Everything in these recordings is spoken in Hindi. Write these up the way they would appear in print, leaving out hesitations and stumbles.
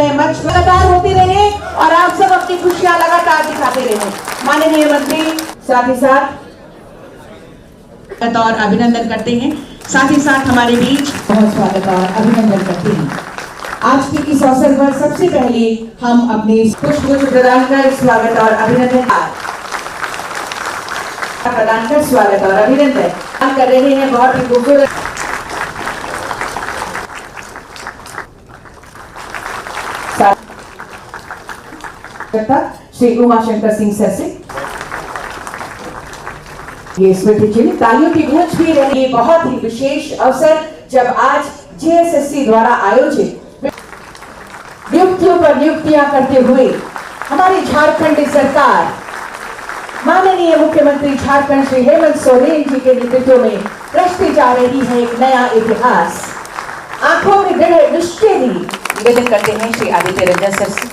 में मंच लगातार होती रहे और आप सब अपनी खुशियां लगातार दिखाते रहे। माननीय मंत्री साथ ही साथ और अभिनंदन करते हैं, साथ ही साथ हमारे बीच बहुत स्वागत और अभिनंदन करते हैं। आज के इस अवसर पर सबसे पहले हम अपने पुष्पगुच्छ प्रदान कर स्वागत और अभिनंदन प्रदान कर स्वागत और अभिनंदन कर रहे हैं। बहुत ही खूबसूरत श्री उमाशंकर सिंह सर से ये स्मृति चिन्ह तालियों की गूंज भी रही। बहुत ही विशेष अवसर जब आज जेएसएससी द्वारा आयोजित नियुक्तियों पर नियुक्तियां करते हुए हमारी झारखंड सरकार माननीय मुख्यमंत्री झारखंड श्री हेमंत सोरेन जी के नेतृत्व में रचती जा रही है एक नया इतिहास। आंखों में दृढ़ निश्चय भी निवेदन करते हैं श्री आदित्य रंजन सर से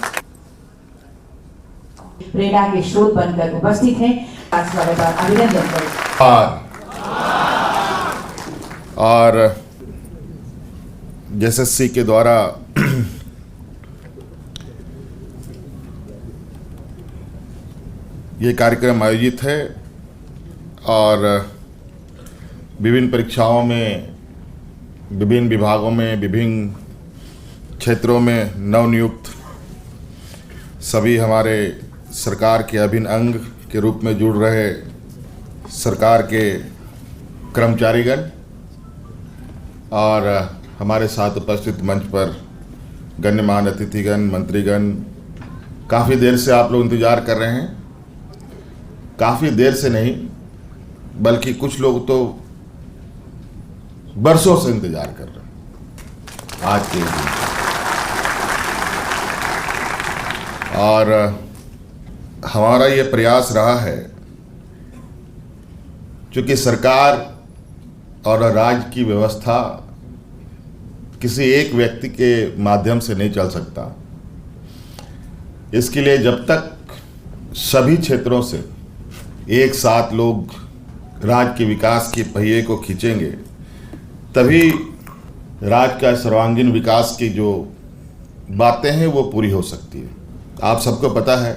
प्रेरणा के स्रोत बनकर उपस्थित हैं। स्वागत और अभिनंदन करें। और जेएसएससी के द्वारा ये कार्यक्रम आयोजित है और विभिन्न परीक्षाओं में, विभिन्न विभागों में, विभिन्न क्षेत्रों में नवनियुक्त सभी हमारे सरकार के अभिन्न अंग के रूप में जुड़ रहे सरकार के कर्मचारीगण और हमारे साथ उपस्थित मंच पर गण्यमान्य अतिथिगण, मंत्रीगण, काफ़ी देर से आप लोग इंतज़ार कर रहे हैं। काफ़ी देर से नहीं बल्कि कुछ लोग तो बरसों से इंतज़ार कर रहे हैं आज के दिन। और हमारा ये प्रयास रहा है, चूँकि सरकार और राज्य की व्यवस्था किसी एक व्यक्ति के माध्यम से नहीं चल सकता। इसके लिए जब तक सभी क्षेत्रों से एक साथ लोग राज्य के विकास के पहिए को खींचेंगे, तभी राज्य का सर्वांगीण विकास की जो बातें हैं वो पूरी हो सकती है। आप सबको पता है,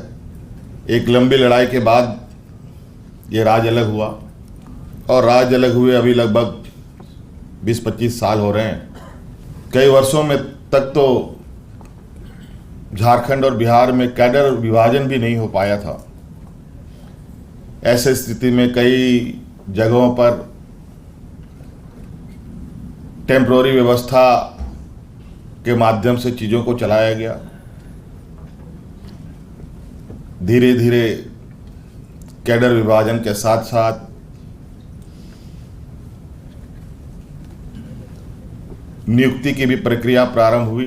एक लंबी लड़ाई के बाद ये राज्य अलग हुआ और राज्य अलग हुए अभी लगभग 20-25 साल हो रहे हैं। कई वर्षों में तक तो झारखंड और बिहार में कैडर विभाजन भी नहीं हो पाया था। ऐसे स्थिति में कई जगहों पर टेम्पररी व्यवस्था के माध्यम से चीज़ों को चलाया गया। धीरे धीरे कैडर विभाजन के साथ साथ नियुक्ति की भी प्रक्रिया प्रारंभ हुई।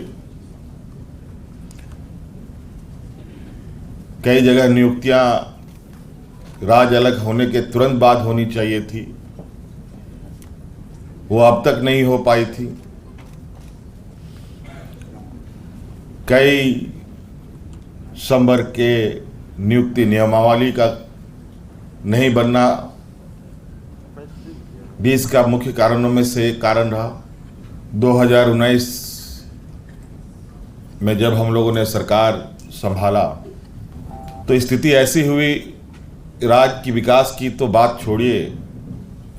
कई जगह नियुक्तियां राज्य अलग होने के तुरंत बाद होनी चाहिए थी, वो अब तक नहीं हो पाई थी। कई संवर्ग के नियुक्ति नियमावली का नहीं बनना भी इसका मुख्य कारणों में से एक कारण रहा। 2019 में जब हम लोगों ने सरकार संभाला तो स्थिति ऐसी हुई, राज्य की विकास की तो बात छोड़िए,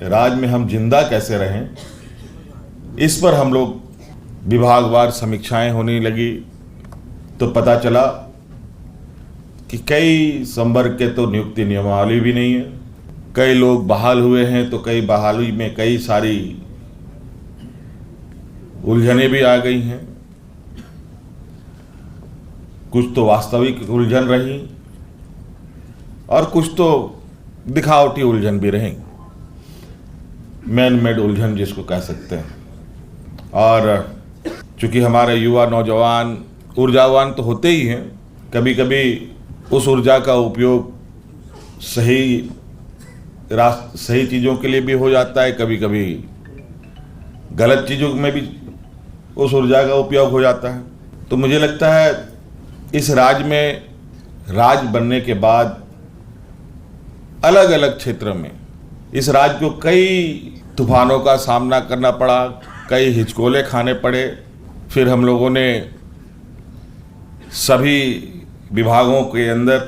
राज्य में हम जिंदा कैसे रहें, इस पर हम लोग विभागवार समीक्षाएं होने लगी। तो पता चला कि कई संवर्ग के तो नियुक्ति नियमावली भी नहीं है। कई लोग बहाल हुए हैं तो कई बहाली में कई सारी उलझनें भी आ गई हैं। कुछ तो वास्तविक उलझन रही और कुछ तो दिखावटी उलझन भी रही, मैन मेड उलझन जिसको कह सकते हैं। और चूँकि हमारे युवा नौजवान ऊर्जावान तो होते ही हैं, कभी कभी उस ऊर्जा का उपयोग सही चीज़ों के लिए भी हो जाता है, कभी कभी गलत चीज़ों में भी उस ऊर्जा का उपयोग हो जाता है। तो मुझे लगता है इस राज्य में राज्य बनने के बाद अलग अलग क्षेत्र में इस राज्य को कई तूफानों का सामना करना पड़ा, कई हिचकोले खाने पड़े। फिर हम लोगों ने सभी विभागों के अंदर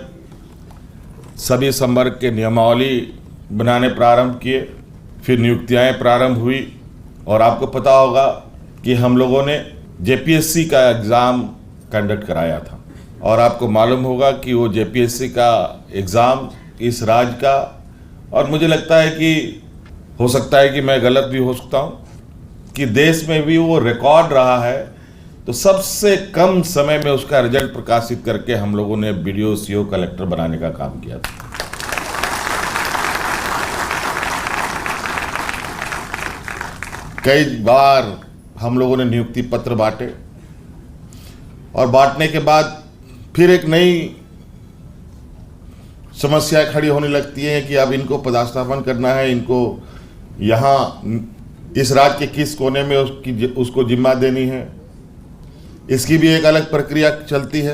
सभी संवर्ग के नियमावली बनाने प्रारंभ किए, फिर नियुक्तियां प्रारंभ हुई। और आपको पता होगा कि हम लोगों ने जेपीएससी का एग्ज़ाम कंडक्ट कराया था, और आपको मालूम होगा कि वो जेपीएससी का एग्ज़ाम इस राज्य का, और मुझे लगता है कि हो सकता है कि मैं गलत भी हो सकता हूँ, कि देश में भी वो रिकॉर्ड रहा है। तो सबसे कम समय में उसका रिजल्ट प्रकाशित करके हम लोगों ने बीडीओ, सीओ, कलेक्टर बनाने का काम किया था। कई बार हम लोगों ने नियुक्ति पत्र बांटे, और बांटने के बाद फिर एक नई समस्या खड़ी होने लगती है कि अब इनको पदस्थापन करना है, इनको यहाँ इस राज्य के किस कोने में उसको जिम्मा देनी है, इसकी भी एक अलग प्रक्रिया चलती है।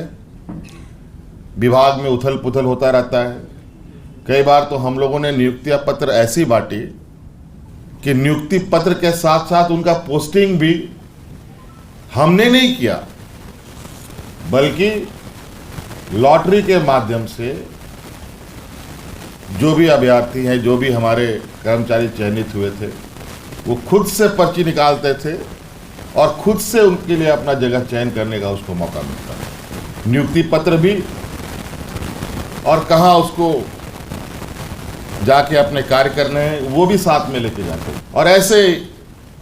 विभाग में उथल पुथल होता रहता है। कई बार तो हम लोगों ने नियुक्ति पत्र ऐसी बांटी कि नियुक्ति पत्र के साथ साथ उनका पोस्टिंग भी हमने नहीं किया, बल्कि लॉटरी के माध्यम से जो भी अभ्यर्थी हैं, जो भी हमारे कर्मचारी चयनित हुए थे, वो खुद से पर्ची निकालते थे और खुद से उनके लिए अपना जगह चयन करने का उसको मौका मिलता है। नियुक्ति पत्र भी, और कहाँ उसको जाके अपने कार्य करने हैं वो भी साथ में लेके जाते हैं। और ऐसे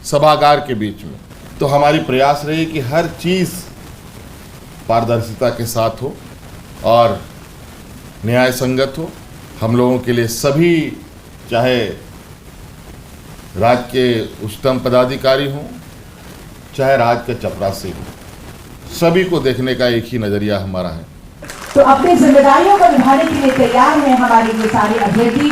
सभागार के बीच में तो हमारी प्रयास रही कि हर चीज़ पारदर्शिता के साथ हो और न्याय संगत हो। हम लोगों के लिए सभी, चाहे राज्य के उच्चतम पदाधिकारी हों, चाहे राज्य के चपरासी हों, सभी को देखने का एक ही नज़रिया हमारा है। तो अपनी जिम्मेदारियों को निभाने के लिए तैयार हैं हमारे ये सारे अभ्यर्थी।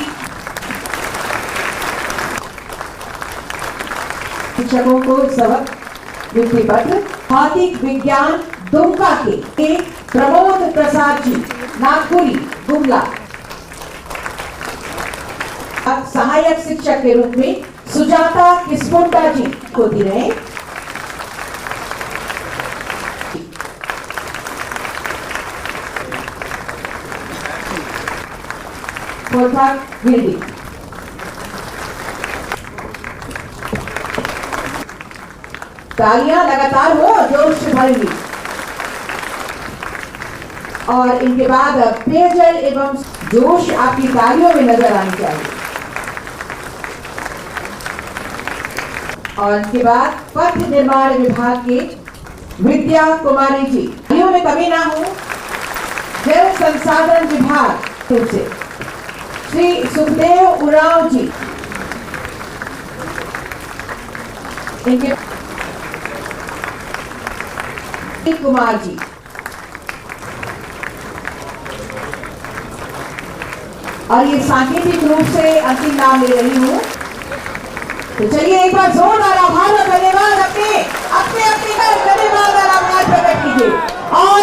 शिक्षकों को सबक नियुक्ति पत्र भौतिक विज्ञान दुमका के प्रमोद प्रसाद जी, नागपुरी, गुमला। सहायक शिक्षक के रूप में सुजाता किस्पोंटा जी को दे रहे हैं। तालियां लगातार हो, जोश से भरेंगी। और इनके बाद पेयजल एवं जोश आपकी तालियों में नजर आनी चाहिए। और इनके बाद पथ निर्माण विभाग के विद्या कुमारी जी, तालियों में कमी ना हो। जल संसाधन विभाग से श्री सुखदेव उरांव जी, इनके कुमार जी। और ये सांकेतिक रूप से अंतिम नाम ले रही हूं, तो चलिए एक बार जोरदार आभार और धन्यवाद अपने धन्यवाद और आभार प्रकट कीजिए। और